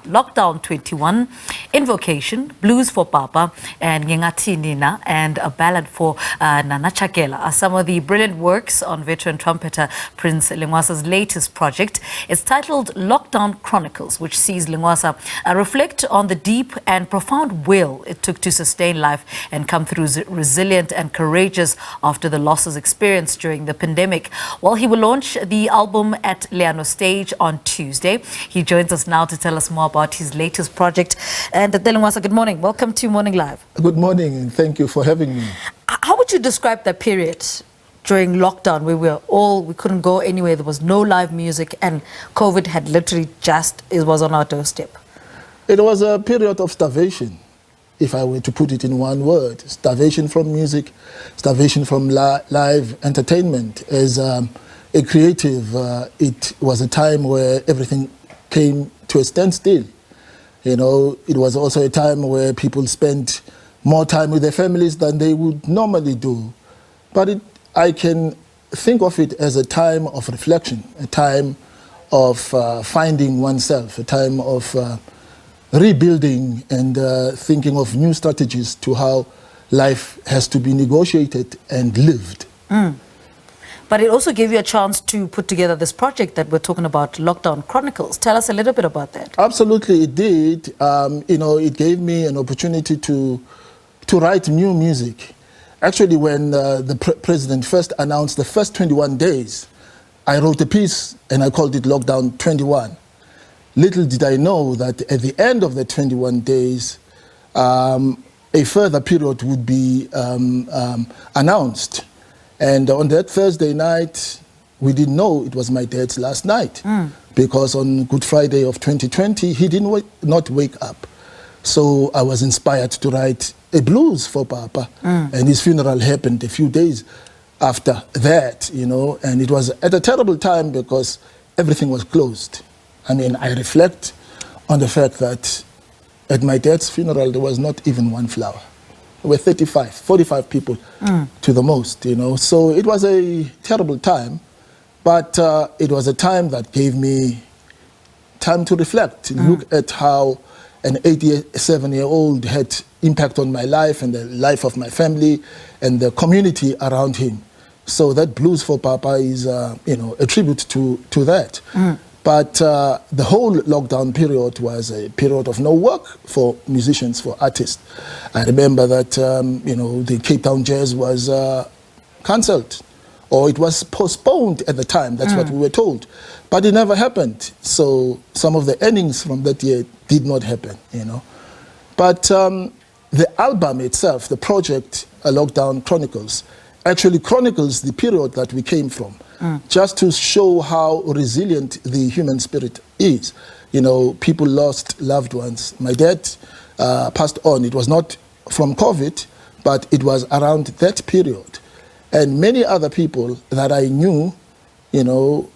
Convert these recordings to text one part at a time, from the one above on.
Lockdown 21, Invocation, Blues for Papa, and Ngingathini, and a ballad for Nana Chakela are some of the brilliant works on veteran trumpeter Prince Lengoasa's latest project. It's titled Lockdown Chronicles, which sees Lengoasa reflect on the deep and profound will it took to sustain life and come through resilient and courageous after the losses experienced during the pandemic. Well, he will launch the album at Leano Stage on Tuesday. He joins us now to tell us more about his latest project. And Lengoasa, good morning. Welcome to Morning Live. Good morning, and thank you for having me. How would you describe that period during lockdown where we couldn't go anywhere, there was no live music, and COVID had literally it was on our doorstep? It was a period of starvation, if I were to put it in one word. Starvation from music, starvation from live entertainment. As a creative, it was a time where everything came to a standstill. You know, it was also a time where people spent more time with their families than they would normally do. But I can think of it as a time of reflection, a time of finding oneself, a time of rebuilding and thinking of new strategies to how life has to be negotiated and lived. But it also gave you a chance to put together this project that we're talking about, Lockdown Chronicles. Tell us a little bit about that. Absolutely, it did. You know, it gave me an opportunity to write new music. Actually, when the president first announced the first 21 days, I wrote a piece and I called it Lockdown 21. Little did I know that at the end of the 21 days, a further period would be announced. And on that Thursday night, we didn't know it was my dad's last night, because on Good Friday of 2020, he did not wake up. So I was inspired to write a blues for Papa, and his funeral happened a few days after that, you know, and it was at a terrible time because everything was closed. I mean, I reflect on the fact that at my dad's funeral, there was not even one flower. There were 45 people to the most, you know. So it was a terrible time, but it was a time that gave me time to reflect, look at how an 87-year-old had impact on my life and the life of my family and the community around him. So that Blues for Papa is, you know, a tribute to that. But the whole lockdown period was a period of no work for musicians, for artists. I remember that, you know, the Cape Town Jazz was cancelled, or it was postponed at the time. That's what we were told. But it never happened. So some of the earnings from that year did not happen, you know. But the album itself, the project, Lockdown Chronicles, actually chronicles the period that we came from. Just to show how resilient the human spirit is. You know, people lost loved ones. My dad passed on. It was not from COVID, but it was around that period. And many other people that I knew, you know,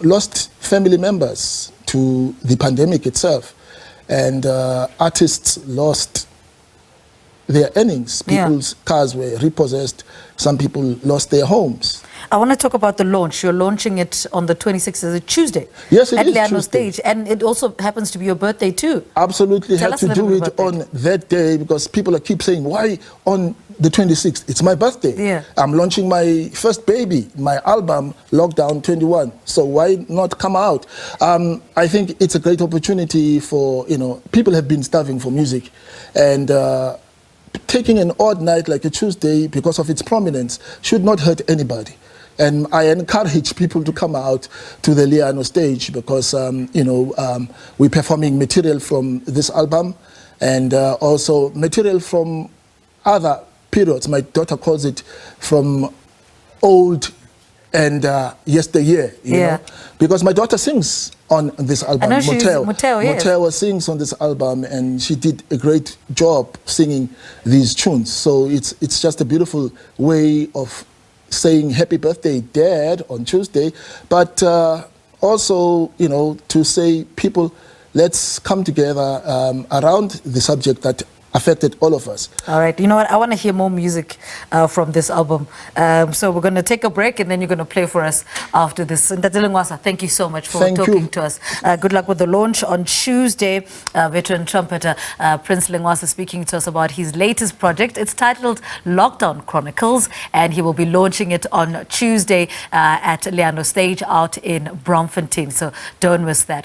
lost family members to the pandemic itself. And artists lost their earnings. People's cars were repossessed. Some people lost their homes. I want to talk about the launch. You're launching it on the 26th, is it Tuesday? Yes, it is at Leano Tuesday. Stage, and it also happens to be your birthday too. Absolutely, had to do it on that day because people keep saying, why on the 26th? It's my birthday. Yeah. I'm launching my first baby, my album, Lockdown 21. So why not come out? I think it's a great opportunity for, you know, people have been starving for music, and taking an odd night like a Tuesday because of its prominence should not hurt anybody. And I encourage people to come out to the Leano Stage because, you know, we're performing material from this album and also material from other periods. My daughter calls it from old and yesteryear, you know, because my daughter sings on this album. I know Moteo sings on this album, and she did a great job singing these tunes. So it's just a beautiful way of saying happy birthday, Dad, on Tuesday, but also, you know, to say, people, let's come together around the subject that affected all of us. All right. You know what? I want to hear more music from this album. So we're going to take a break and then you're going to play for us after this. Ntate Lengoasa, thank you so much for talking to us. Good luck with the launch on Tuesday. Veteran Trumpeter Prince Lengoasa speaking to us about his latest project. It's titled Lockdown Chronicles, and he will be launching it on Tuesday at Leano Stage out in Bromfontein. So don't miss that.